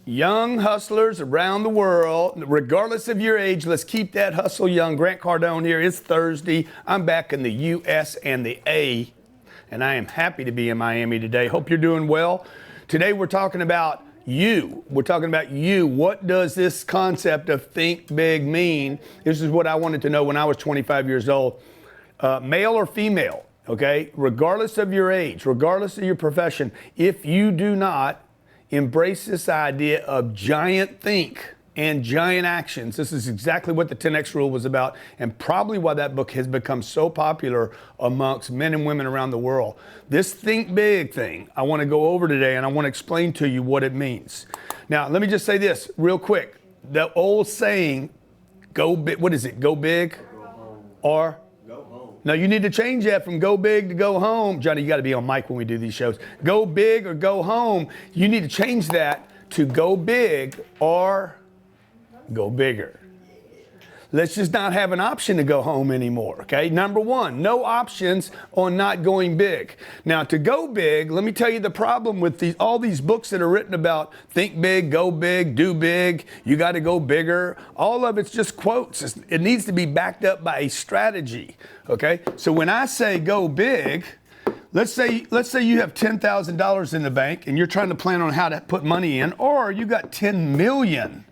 Young hustlers around the world, regardless of your age, let's keep that hustle young. Grant Cardone here. It's Thursday. I'm back in the U.S. and the A, and I am happy to be in Miami today. Hope you're doing well. Today we're talking about you. We're talking about you. What does this concept of think big mean? This is what I wanted to know when I was 25 years old. Male or female, okay? Regardless of your age, regardless of your profession, if you do not embrace this idea of giant think and giant actions. This is exactly what the 10X rule was about, and probably why that book has become so popular amongst men and women around the world. This think big thing I want to go over today, and I want to explain to you what it means. Now, let me just say this real quick. The old saying, go big, what is it? Go big or go home. No, you need to change that from go big to go home. Johnny, you got to be on mic when we do these shows. Go big or go home. You need to change that to go big or go bigger. Let's just not have an option to go home anymore, okay? Number one, no options on not going big. Now, to go big, let me tell you the problem with all these books that are written about think big, go big, do big, you got to go bigger. All of it's just quotes. It needs to be backed up by a strategy, okay? So when I say go big, let's say you have $10,000 in the bank and you're trying to plan on how to put money in, or you got 10 million.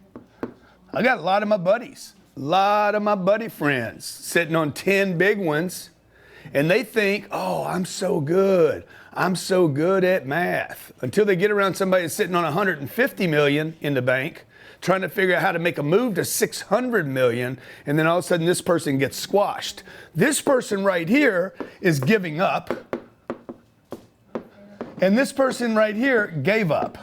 I got a lot of my buddies. A lot of my buddy friends sitting on 10 big ones, and they think, oh, I'm so good. I'm so good at math. Until they get around somebody that's sitting on 150 million in the bank, trying to figure out how to make a move to 600 million, and then all of a sudden this person gets squashed. This person right here is giving up, and this person right here gave up.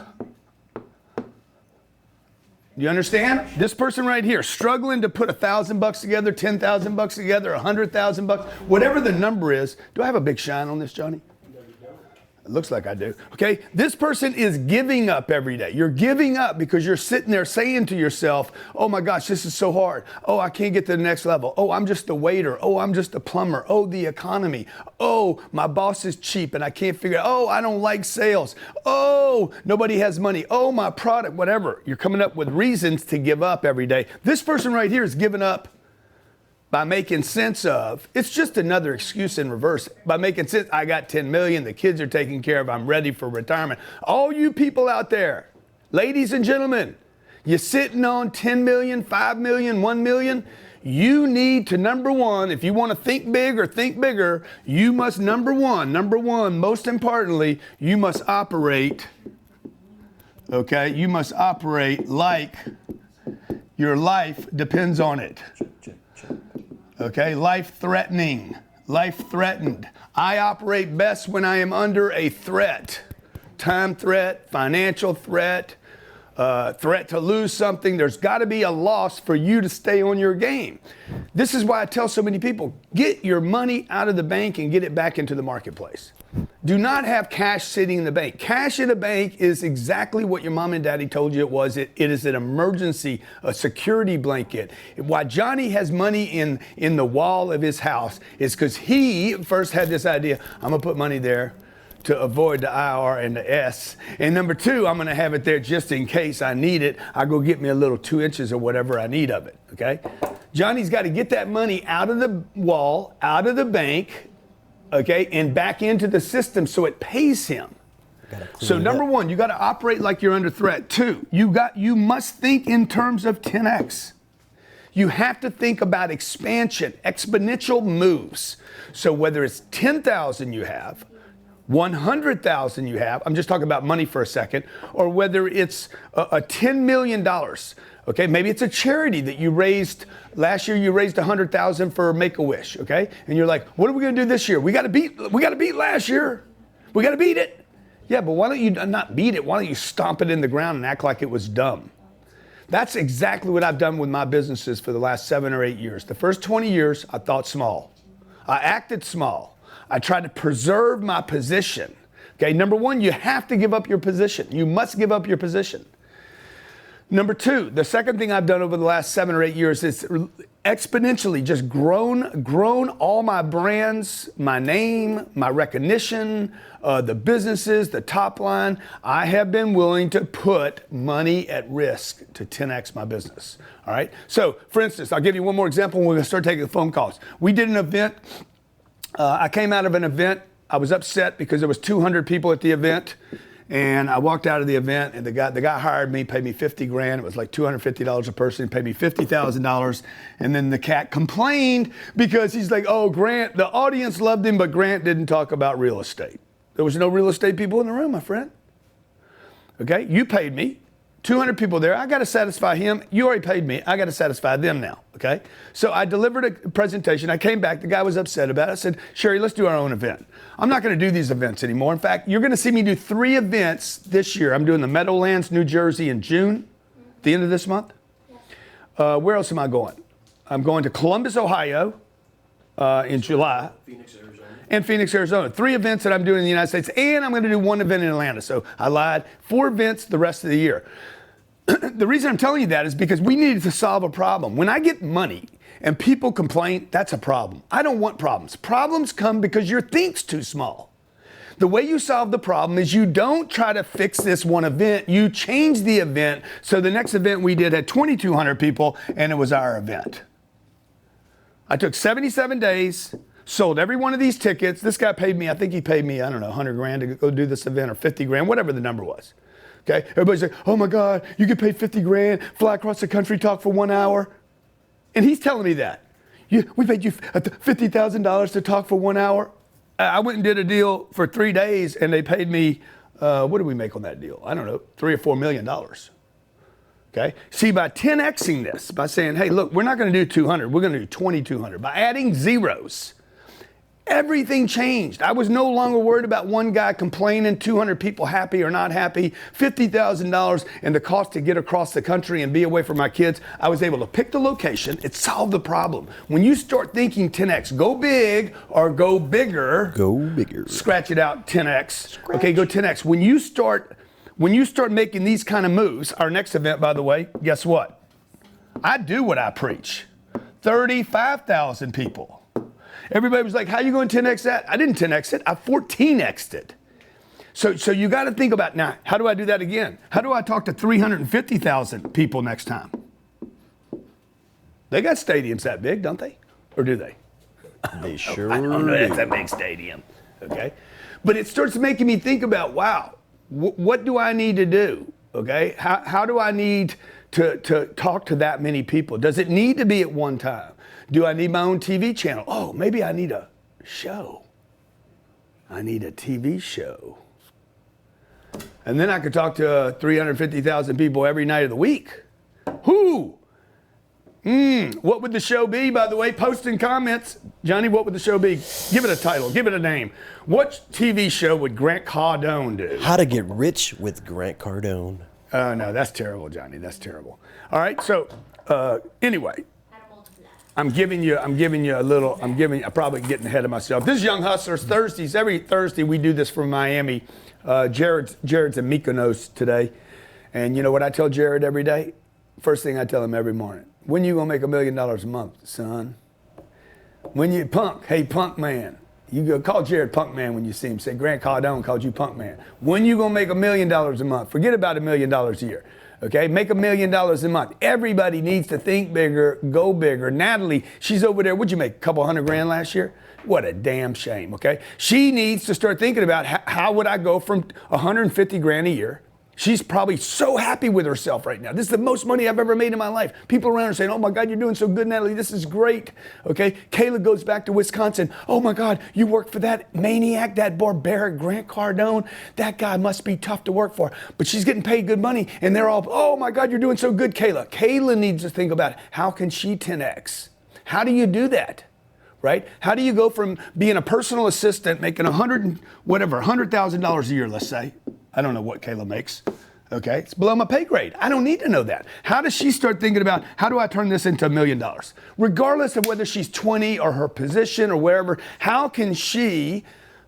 You understand? This person right here, struggling to put $1,000 together, $10,000 together, $100,000, whatever the number is. Do I have a big shine on this, Johnny? It looks like I do. Okay, this person is giving up every day. You're giving up because you're sitting there saying to yourself, oh my gosh, this is so hard. Oh, I can't get to the next level. Oh, I'm just a waiter. Oh, I'm just a plumber. Oh, the economy. Oh, my boss is cheap and I can't figure it out. Oh, I don't like sales. Oh, nobody has money. Oh, my product, whatever. You're coming up with reasons to give up every day. This person right here is giving up by making sense of, it's just another excuse in reverse. By making sense, I got 10 million, the kids are taken care of, I'm ready for retirement. All you people out there, ladies and gentlemen, you're sitting on 10 million, 5 million, 1 million. You need to, number one, if you want to think big or think bigger, you must, number one, most importantly, you must operate, okay? You must operate like your life depends on it. Okay, life threatened. I operate best when I am under a threat. Time threat, financial threat, threat to lose something. There's got to be a loss for you to stay on your game. This is why I tell so many people, get your money out of the bank and get it back into the marketplace. Do not have cash sitting in the bank. Cash in the bank is exactly what your mom and daddy told you it was. It is an emergency, a security blanket. Why Johnny has money in the wall of his house is because he first had this idea, I'm going to put money there to avoid the IR and the S. And number two, I'm going to have it there just in case I need it. I go get me a little 2 inches or whatever I need of it, okay? Johnny's got to get that money out of the wall, out of the bank, okay, and back into the system so it pays him. So number one, you got to operate like you're under threat. Two, you must think in terms of 10X. You have to think about expansion, exponential moves. So whether it's 10,000 you have, 100,000 you have, I'm just talking about money for a second, or whether it's a $10 million, okay? Maybe it's a charity that you raised, last year you raised 100,000 for Make-A-Wish, okay? And you're like, what are we gonna do this year? We gotta beat last year. We gotta beat it. Yeah, but why don't you not beat it? Why don't you stomp it in the ground and act like it was dumb? That's exactly what I've done with my businesses for the last 7 or 8 years. The first 20 years, I thought small. I acted small. I tried to preserve my position. Okay, number one, you have to give up your position. You must give up your position. Number two, the second thing I've done over the last 7 or 8 years is exponentially just grown all my brands, my name, my recognition, the businesses, the top line. I have been willing to put money at risk to 10x my business. All right. So, for instance, I'll give you one more example. We're going to start taking the phone calls. We did an event. I came out of an event. I was upset because there was 200 people at the event. And I walked out of the event, and the guy hired me, paid me $50,000. It was like $250 a person. He paid me $50,000. And then the cat complained because he's like, oh, Grant, the audience loved him, but Grant didn't talk about real estate. There was no real estate people in the room, my friend. Okay, you paid me. 200 people there. I got to satisfy him. You already paid me. I got to satisfy them now. Okay. So I delivered a presentation. I came back. The guy was upset about it. I said, Sherry, let's do our own event. I'm not going to do these events anymore. In fact, you're going to see me do 3 events this year. I'm doing the Meadowlands, New Jersey in June, the end of this month. Where else am I going? I'm going to Columbus, Ohio in July. Phoenix, Arizona. 3 events that I'm doing in the United States, and I'm going to do 1 event in Atlanta. So I lied. 4 events the rest of the year. The reason I'm telling you that is because we needed to solve a problem. When I get money and people complain, that's a problem. I don't want problems. Problems come because your think's too small. The way you solve the problem is you don't try to fix this one event. You change the event. So the next event we did had 2,200 people, and it was our event. I took 77 days. Sold every one of these tickets. This guy paid me, I think he paid me, I don't know, $100,000 to go do this event, or $50,000, whatever the number was. Okay? Everybody's like, oh my God, you get paid $50,000, fly across the country, talk for 1 hour. And he's telling me that. We paid you $50,000 to talk for 1 hour. I went and did a deal for 3 days, and they paid me, what did we make on that deal? I don't know, $3 or $4 million. Okay? See, by 10xing this, by saying, hey, look, we're not going to do 200, we're going to do 2,200. By adding zeros, everything changed. I was no longer worried about one guy complaining, 200 people happy or not happy, $50,000 and the cost to get across the country and be away from my kids. I was able to pick the location. It solved the problem. When you start thinking 10x, go big or go bigger. Go bigger. Scratch it out, 10x. Okay, go 10x. When you start making these kind of moves, our next event, by the way, guess what? I do what I preach. 35,000 people. Everybody was like, how are you going to 10x that? I didn't 10x it. I 14x'd it. So you got to think about, now, how do I do that again? How do I talk to 350,000 people next time? They got stadiums that big, don't they? Or do they? They sure I don't know, that's a big stadium. Okay? But it starts making me think about, wow, what do I need to do? Okay? How do I need to talk to that many people? Does it need to be at one time? Do I need my own TV channel? Oh, maybe I need a show. I need a TV show. And then I could talk to 350,000 people every night of the week. Who? What would the show be, by the way? Post in comments. Johnny, what would the show be? Give it a title. Give it a name. What TV show would Grant Cardone do? How to Get Rich with Grant Cardone. No, that's terrible, Johnny. That's terrible. All right, so anyway. I'm probably getting ahead of myself. This is Young Hustlers Thursdays. Every Thursday we do this from Miami. Jared's in Mykonos today. And you know what I tell Jared every day? First thing I tell him every morning. When you gonna make $1 million a month, son? When you hey punk man. You go call Jared Punk Man when you see him. Say Grant Cardone called you Punk Man. When you gonna make $1 million a month? Forget about $1 million a year. Okay, make $1 million a month. Everybody needs to think bigger, go bigger. Natalie, she's over there. What'd you make? A couple $100,000 last year? What a damn shame. Okay, she needs to start thinking about how would I go from $150,000 a year. She's probably so happy with herself right now. This is the most money I've ever made in my life. People around her saying, oh my God, you're doing so good, Natalie. This is great. Okay. Kayla goes back to Wisconsin. Oh my God, you work for that maniac, that barbaric Grant Cardone. That guy must be tough to work for. But she's getting paid good money. And they're all, oh my God, you're doing so good, Kayla. Kayla needs to think about how can she 10X? How do you do that? Right? How do you go from being a personal assistant, making $100,000 a year, let's say. I don't know what Kayla makes. Okay, it's below my pay grade. I don't need to know that. How does she start thinking about how do I turn this into $1 million? Regardless of whether she's 20 or her position or wherever, how can she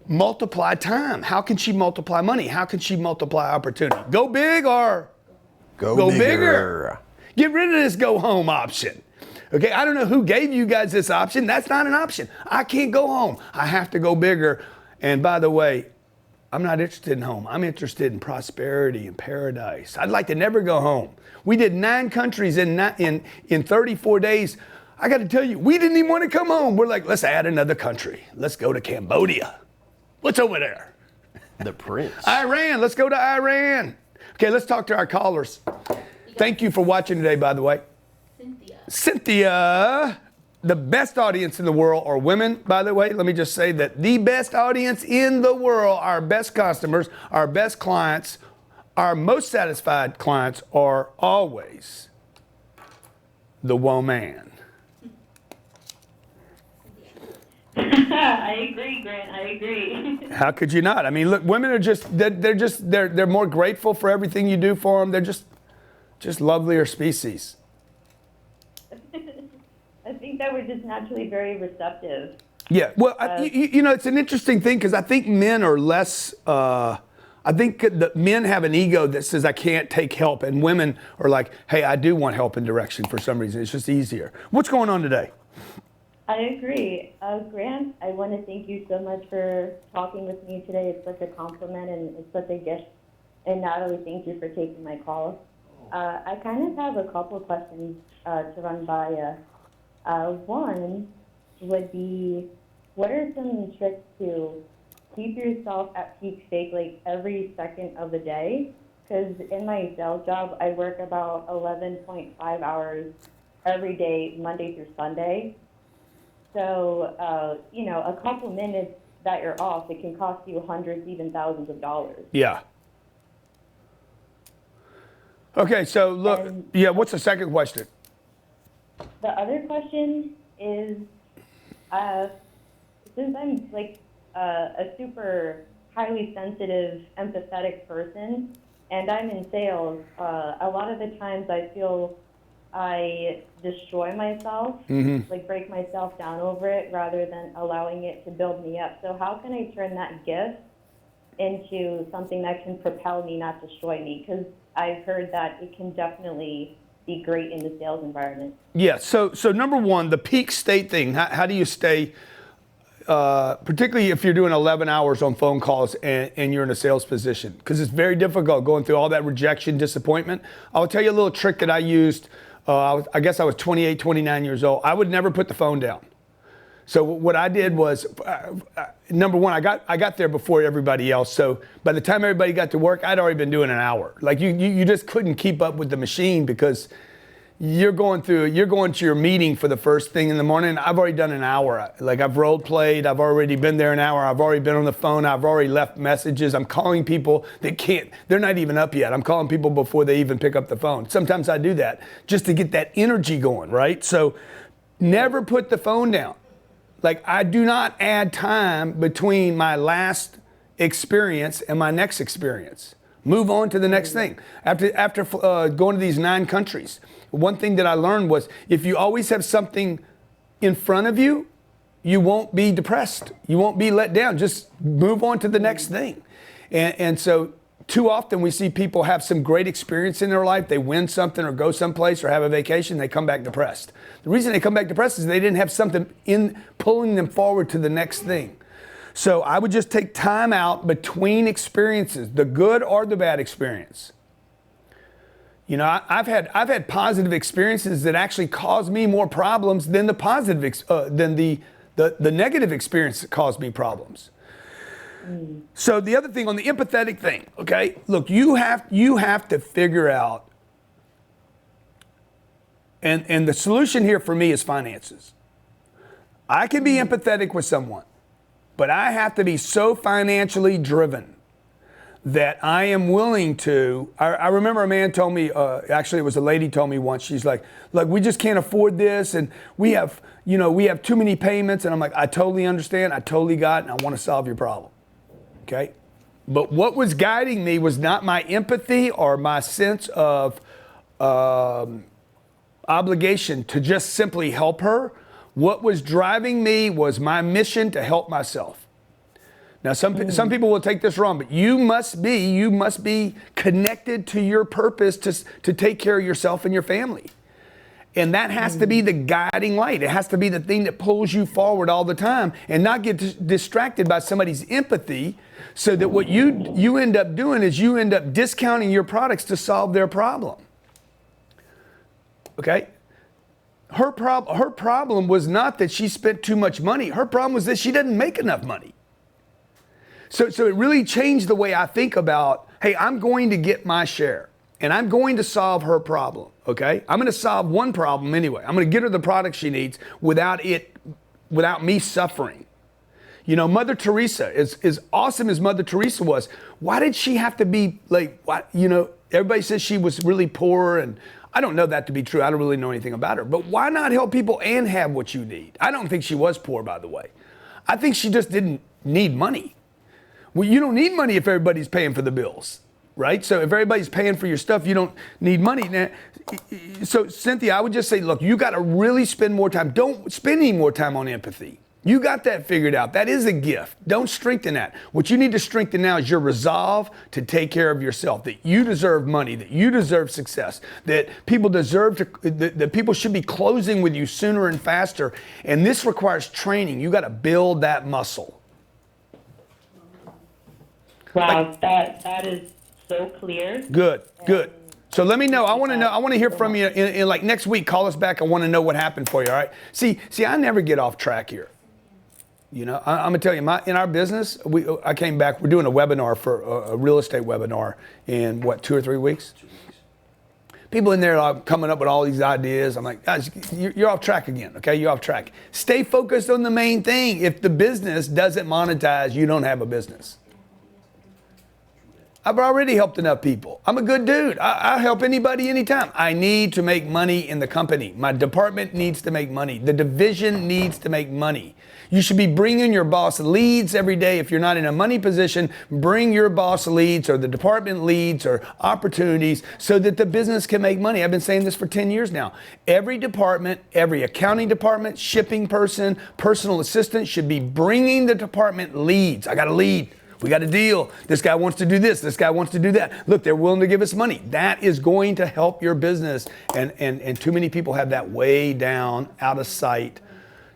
multiply time? How can she multiply money? How can she multiply opportunity? Go big or Go bigger. Get rid of this go home option. Okay, I don't know who gave you guys this option. That's not an option. I can't go home. I have to go bigger. And by the way, I'm not interested in home. I'm interested in prosperity and paradise. I'd like to never go home. We did 9 countries in 34 days. I got to tell you, we didn't even want to come home. We're like, let's add another country. Let's go to Cambodia. What's over there? The prince. Iran. Let's go to Iran. Okay, let's talk to our callers. Thank you for watching today, by the way. Cynthia, the best audience in the world are women, by the way. Let me just say that the best audience in the world, our best customers, our best clients, our most satisfied clients are always the woman. I agree, Grant. I agree. How could you not? I mean, look, women are they're more grateful for everything you do for them. They're just lovelier species. I think that we're just naturally very receptive. Yeah, well, it's an interesting thing because I think men are less. I think that men have an ego that says I can't take help, and women are like, hey, I do want help and direction for some reason. It's just easier. What's going on today? I agree. Grant, I want to thank you so much for talking with me today. It's such a compliment and it's such a gift. And Natalie, thank you for taking my call. I kind of have a couple of questions to run by you. One would be, what are some tricks to keep yourself at peak state like every second of the day? Because in my sales job, I work about 11.5 hours every day, Monday through Sunday. So, a couple minutes that you're off, it can cost you hundreds, even thousands of dollars. Yeah. Okay, so look, what's the second question? The other question is, since I'm like a super highly sensitive, empathetic person, and I'm in sales, a lot of the times I feel I destroy myself, like break myself down over it rather than allowing it to build me up. So how can I turn that gift into something that can propel me, not destroy me? Because I've heard that it can definitely be great in the sales environment. Yeah, so number one, the peak state thing, how do you stay, particularly if you're doing 11 hours on phone calls and you're in a sales position? Because it's very difficult going through all that rejection, disappointment. I'll tell you a little trick that I used. I guess I was 28, 29 years old. I would never put the phone down. So what I did was, number one, I got there before everybody else. So by the time everybody got to work, I'd already been doing an hour. Like you just couldn't keep up with the machine because you're going to your meeting for the first thing in the morning. I've already done an hour. Like I've role played. I've already been there an hour. I've already been on the phone. I've already left messages. I'm calling people that they're not even up yet. I'm calling people before they even pick up the phone. Sometimes I do that just to get that energy going, right? So never put the phone down. Like I do not add time between my last experience and my next experience. Move on to the next thing. After going to these 9 countries, one thing that I learned was if you always have something in front of you, you won't be depressed. You won't be let down. Just move on to the next thing. And so too often we see people have some great experience in their life. They win something or go someplace or have a vacation. They come back depressed. The reason they come back depressed is they didn't have something in pulling them forward to the next thing. So I would just take time out between experiences, the good or the bad experience. You know, I've had positive experiences that actually caused me more problems than the positive than the negative experience that caused me problems. So the other thing on the empathetic thing, okay? Look, you have to figure out, and the solution here for me is finances. I can be empathetic with someone, but I have to be so financially driven that I am willing to. I remember a man told me, actually it was a lady told me once, she's like, look, we just can't afford this and we have too many payments. And I'm like, I totally understand, I totally got it, and I want to solve your problem, okay? But what was guiding me was not my empathy or my sense of obligation to just simply help her. What was driving me was my mission to help myself. Now, some people will take this wrong, but you must be connected to your purpose to take care of yourself and your family. And that has to be the guiding light. It has to be the thing that pulls you forward all the time, and not get distracted by somebody's empathy, so that what you end up doing is you end up discounting your products to solve their problem. Okay? Her problem was not that she spent too much money. Her problem was that she didn't make enough money. So it really changed the way I think about, hey, I'm going to get my share. And I'm going to solve her problem, okay? I'm going to solve one problem anyway. I'm going to get her the product she needs without me suffering. You know, Mother Teresa, as awesome as Mother Teresa was, why did she have to be like, everybody says she was really poor, and I don't know that to be true. I don't really know anything about her. But why not help people and have what you need? I don't think she was poor, by the way. I think she just didn't need money. Well, you don't need money if everybody's paying for the bills. Right? So if everybody's paying for your stuff, you don't need money. Now, so Cynthia, I would just say, look, you got to really spend more time. Don't spend any more time on empathy. You got that figured out. That is a gift. Don't strengthen that. What you need to strengthen now is your resolve to take care of yourself, that you deserve money, that you deserve success, that people that people should be closing with you sooner and faster. And this requires training. You got to build that muscle. Wow, that is so clear. Good. So let me know. I want to hear from you in like next week. Call us back. I want to know what happened for you. All right. See, I never get off track here. You know, I'm gonna tell you, in our business, I came back. We're doing a webinar for a real estate webinar in 2 or 3 weeks. People in there are coming up with all these ideas. I'm like, guys, you're off track again. Okay, you're off track. Stay focused on the main thing. If the business doesn't monetize, you don't have a business. I've already helped enough people. I'm a good dude. I'll help anybody anytime. I need to make money in the company. My department needs to make money. The division needs to make money. You should be bringing your boss leads every day. If you're not in a money position, bring your boss leads or the department leads or opportunities so that the business can make money. I've been saying this for 10 years now. Every department, every accounting department, shipping person, personal assistant should be bringing the department leads. I got a lead. We got a deal. This guy wants to do this. This guy wants to do that. Look, they're willing to give us money. That is going to help your business. And too many people have that way down, out of sight.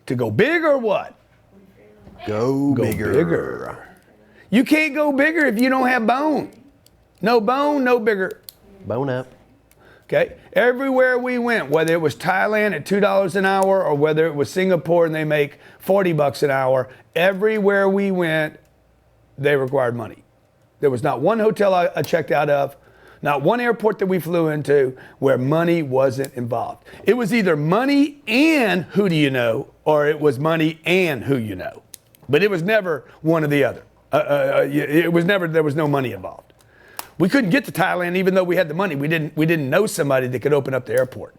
To go big or what? Go bigger. You can't go bigger if you don't have bone. No bone, no bigger. Bone up. Okay? Everywhere we went, whether it was Thailand at $2 an hour or whether it was Singapore and they make $40 an hour, everywhere we went, they required money. There was not one hotel I checked out of, not one airport that we flew into where money wasn't involved. It was either money and who do you know, or it was money and who you know. But it was never one or the other. It was never, there was no money involved. We couldn't get to Thailand even though we had the money. We didn't know somebody that could open up the airport.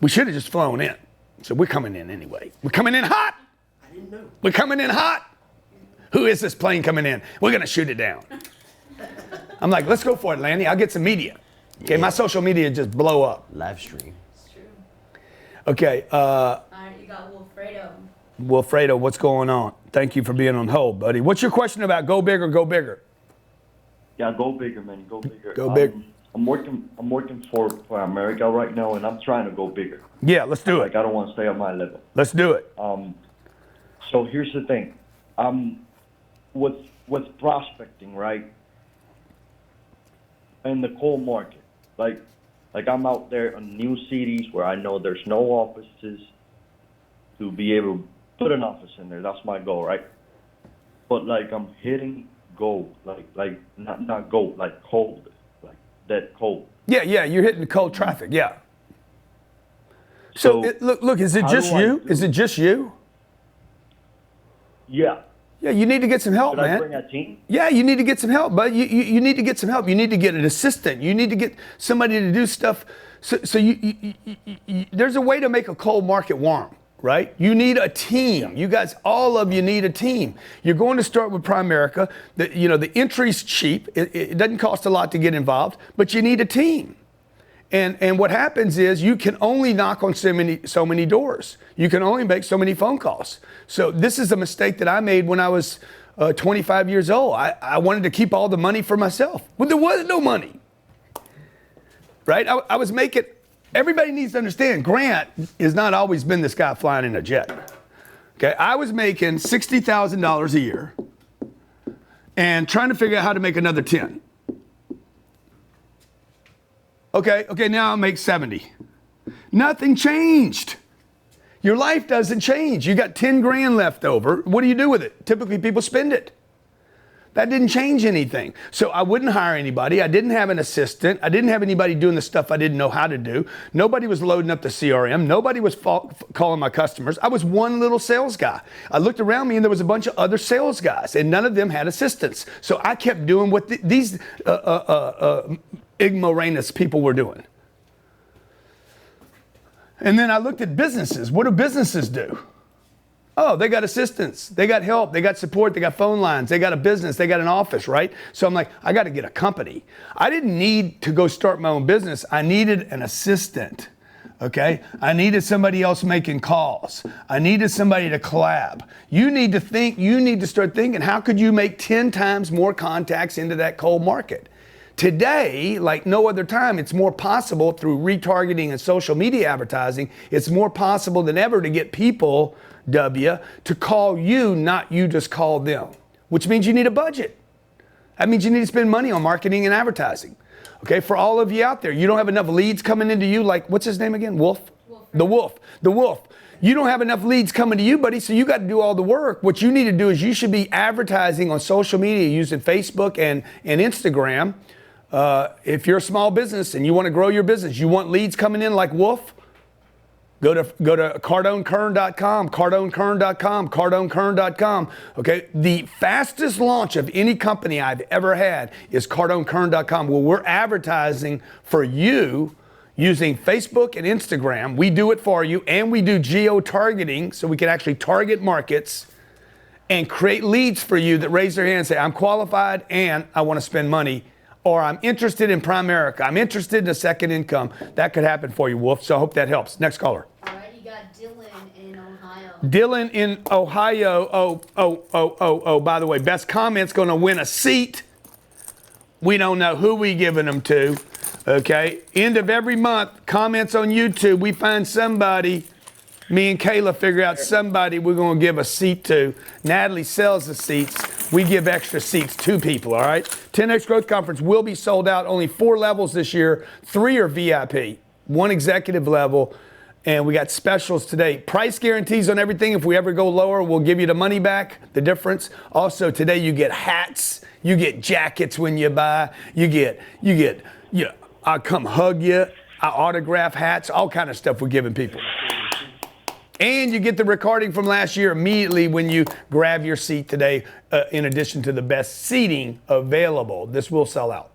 We should have just flown in. So we're coming in anyway. We're coming in hot. I didn't know. We're coming in hot. Who is this plane coming in? We're going to shoot it down. I'm like, let's go for it, Lanny. I'll get some media. Okay, Yeah. my social media just blow up. Live stream. It's true. Okay, All right, you got Wilfredo. Wilfredo, what's going on? Thank you for being on hold, buddy. What's your question about go big or go bigger? Yeah, go bigger, man. Go bigger. Go big. I'm working for America right now, and I'm trying to go bigger. Yeah, let's do Like it. I don't want to stay at my level. Let's do it. So here's the thing. With prospecting, right? In the coal market, like I'm out there in new cities where I know there's no offices to be able to put an office in there. That's my goal, right? But like I'm hitting gold, like not gold, like cold, like dead cold. Yeah, you're hitting the cold traffic, yeah. So, look, is it how just do I you? do Is it just you? Yeah. Yeah, you need to get some help, Should I man. bring a team? Yeah, you need to get some help, bud. You need to get some help. You need to get an assistant. You need to get somebody to do stuff. So you there's a way to make a cold market warm, right? You need a team. You guys, all of you need a team. You're going to start with Primerica. The entry's cheap. It doesn't cost a lot to get involved, but you need a team. And what happens is you can only knock on so many doors. You can only make so many phone calls. So this is a mistake that I made when I was 25 years old. I wanted to keep all the money for myself. Well, there was no money, right? I was making, everybody needs to understand, Grant has not always been this guy flying in a jet. Okay, I was making $60,000 a year and trying to figure out how to make another 10. Okay, now I make 70. Nothing changed. Your life doesn't change. You got 10 grand left over. What do you do with it? Typically people spend it. That didn't change anything. So I wouldn't hire anybody. I didn't have an assistant. I didn't have anybody doing the stuff I didn't know how to do. Nobody was loading up the CRM. Nobody was calling my customers. I was one little sales guy. I looked around me and there was a bunch of other sales guys and none of them had assistants. So I kept doing what these ignoramus people were doing. And then I looked at businesses. What do businesses do? Oh, they got assistants, they got help, they got support, they got phone lines, they got a business, they got an office, right? So I'm like, I got to get a company. I didn't need to go start my own business. I needed an assistant, okay? I needed somebody else making calls. I needed somebody to collab. You need to start thinking, how could you make 10 times more contacts into that cold market? Today, like no other time, it's more possible through retargeting and social media advertising. It's more possible than ever to get people, to call you, not you just call them, which means you need a budget. That means you need to spend money on marketing and advertising. Okay, for all of you out there, you don't have enough leads coming into you, like, what's his name again? Wolf? The Wolf. You don't have enough leads coming to you, buddy, so you got to do all the work. What you need to do is you should be advertising on social media using Facebook and Instagram. If you're a small business and you want to grow your business, you want leads coming in like Wolf, go to CardoneKern.com, CardoneKern.com. Okay, the fastest launch of any company I've ever had is CardoneKern.com, where we're advertising for you using Facebook and Instagram. We do it for you, and we do geo-targeting, so we can actually target markets and create leads for you that raise their hand and say, I'm qualified and I want to spend money. Or I'm interested in Primerica. I'm interested in a second income. That could happen for you, Wolf. So I hope that helps. Next caller. All right, you got Dylan in Ohio. Dylan in Ohio. Oh, by the way, best comment's going to win a seat. We don't know who we giving them to. Okay. End of every month, comments on YouTube. We find somebody. Me and Kayla figure out somebody we're going to give a seat to. Natalie sells the seats. We give extra seats to people, all right? 10X Growth Conference will be sold out. Only 4 levels this year. 3 are VIP, 1 executive level, and we got specials today. Price guarantees on everything. If we ever go lower, we'll give you the money back, the difference. Also, today you get hats. You get jackets when you buy. I come hug you. I autograph hats, all kind of stuff we're giving people. And you get the recording from last year immediately when you grab your seat today, in addition to the best seating available. This will sell out.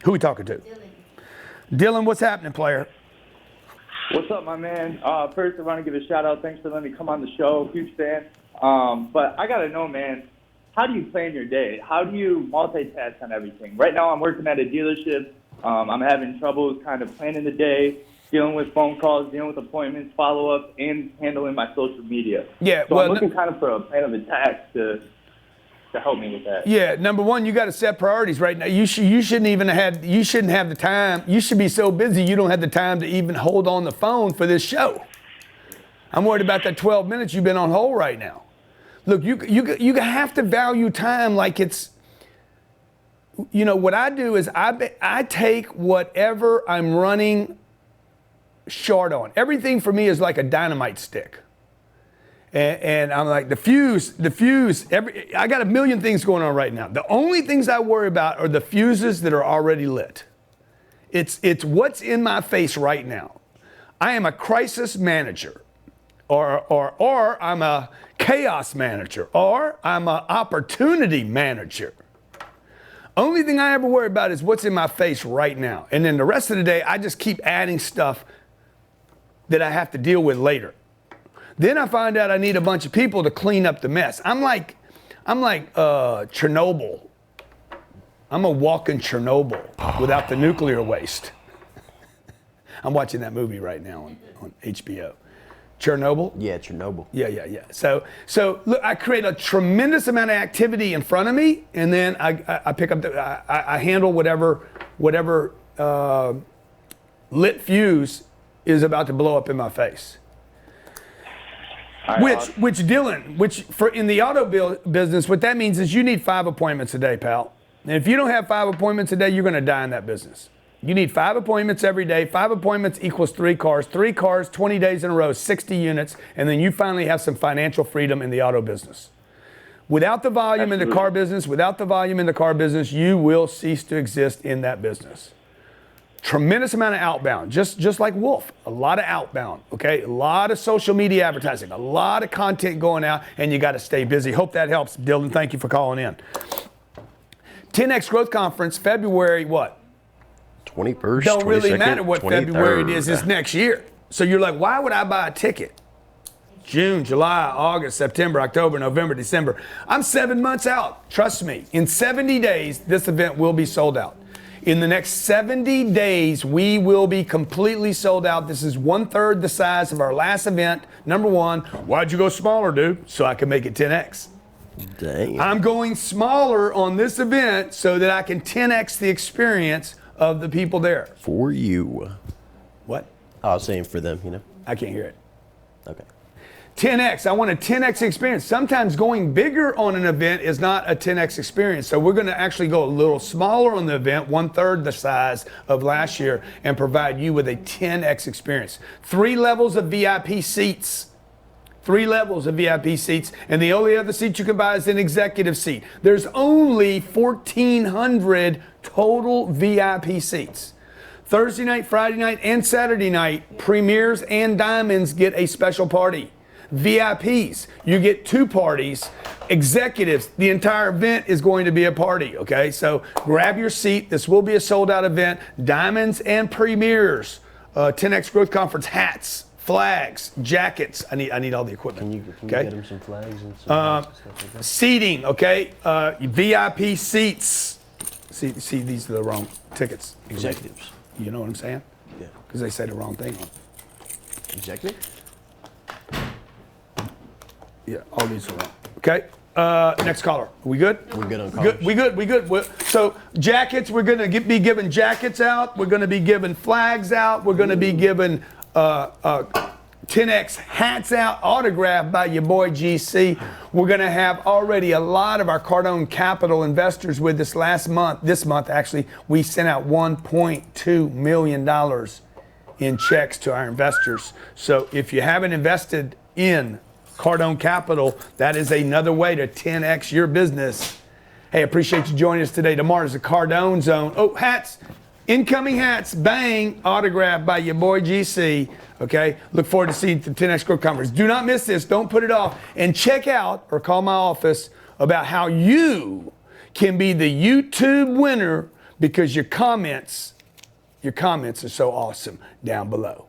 Who are we talking to? Dylan, what's happening, player? What's up, my man? First, I want to give a shout out. Thanks for letting me come on the show. Huge fan. But I got to know, man, how do you plan your day? How do you multitask on everything? Right now, I'm working at a dealership. I'm having trouble kind of planning the day, dealing with phone calls, dealing with appointments, follow-up, and handling my social media. Yeah, so I'm looking kind of for a plan of attack to help me with that. Yeah, number one, you got to set priorities right now. You shouldn't have the time. You should be so busy you don't have the time to even hold on the phone for this show. I'm worried about that 12 minutes you've been on hold right now. Look, you have to value time like it's. You know what I do is I take whatever I'm running short on. Everything for me is like a dynamite stick. And I'm like, the fuse, I got a million things going on right now. The only things I worry about are the fuses that are already lit. It's what's in my face right now. I am a crisis manager, or I'm a chaos manager, or I'm an opportunity manager. Only thing I ever worry about is what's in my face right now. And then the rest of the day, I just keep adding stuff that I have to deal with later. Then I find out I need a bunch of people to clean up the mess. I'm like Chernobyl. I'm a walking Chernobyl without the nuclear waste. I'm watching that movie right now on HBO. Chernobyl? Yeah, Chernobyl. Yeah. So look, I create a tremendous amount of activity in front of me, and then I pick up I handle whatever lit fuse is about to blow up in my face. Which Dylan, for in the auto business, what that means is you need 5 appointments a day, pal. And if you don't have 5 appointments a day, you're going to die in that business. You need 5 appointments every day. 5 appointments equals 3 cars. 3 cars, 20 days in a row, 60 units, and then you finally have some financial freedom in the auto business. Without the volume in the car business, you will cease to exist in that business. Tremendous amount of outbound, just like Wolf, a lot of outbound, okay? A lot of social media advertising, a lot of content going out, and you got to stay busy. Hope that helps. Dylan, thank you for calling in. 10X Growth Conference, February what? 21st, Don't really 22nd, matter what 23rd. February it is, it's next year. So you're like, why would I buy a ticket? June, July, August, September, October, November, December. I'm 7 months out. Trust me, in 70 days, this event will be sold out. In the next 70 days, we will be completely sold out. This is 1/3 the size of our last event. Number one, why'd you go smaller, dude? So I can make it 10X. Dang. I'm going smaller on this event so that I can 10X the experience of the people there. For you. What? I was saying for them, you know? I can't hear it. Okay. 10X, I want a 10X experience. Sometimes going bigger on an event is not a 10X experience. So we're going to actually go a little smaller on the event, 1/3 the size of last year, and provide you with a 10X experience. 3 levels of VIP seats. 3 levels of VIP seats, and the only other seat you can buy is an executive seat. There's only 1,400 total VIP seats. Thursday night, Friday night, and Saturday night, premiers and diamonds get a special party. VIPs, you get 2 parties. Executives, the entire event is going to be a party, okay? So grab your seat. This will be a sold-out event. Diamonds and premiers, 10X Growth Conference hats, flags, jackets. I need all the equipment. Can you okay? get them some flags and some stuff like that? Seating, okay? VIP seats. See, these are the wrong tickets. Executives. You know what I'm saying? Yeah. Because they say the wrong thing. Executive? Yeah, all these are wrong. Okay. Next caller. Are we good? We're good on callers. We good. So jackets, we're going to be giving jackets out. We're going to be giving flags out. We're going to be giving 10X hats out, autographed by your boy GC. We're going to have already a lot of our Cardone Capital investors with us this month actually. We sent out $1.2 million in checks to our investors. So if you haven't invested in Cardone Capital, that is another way to 10X your business. Hey, appreciate you joining us today. Tomorrow's the Cardone Zone. Oh, hats, incoming hats, bang, autographed by your boy GC. Okay, look forward to seeing the 10X Growth Conference. Do not miss this. Don't put it off. And check out or call my office about how you can be the YouTube winner because your comments are so awesome down below.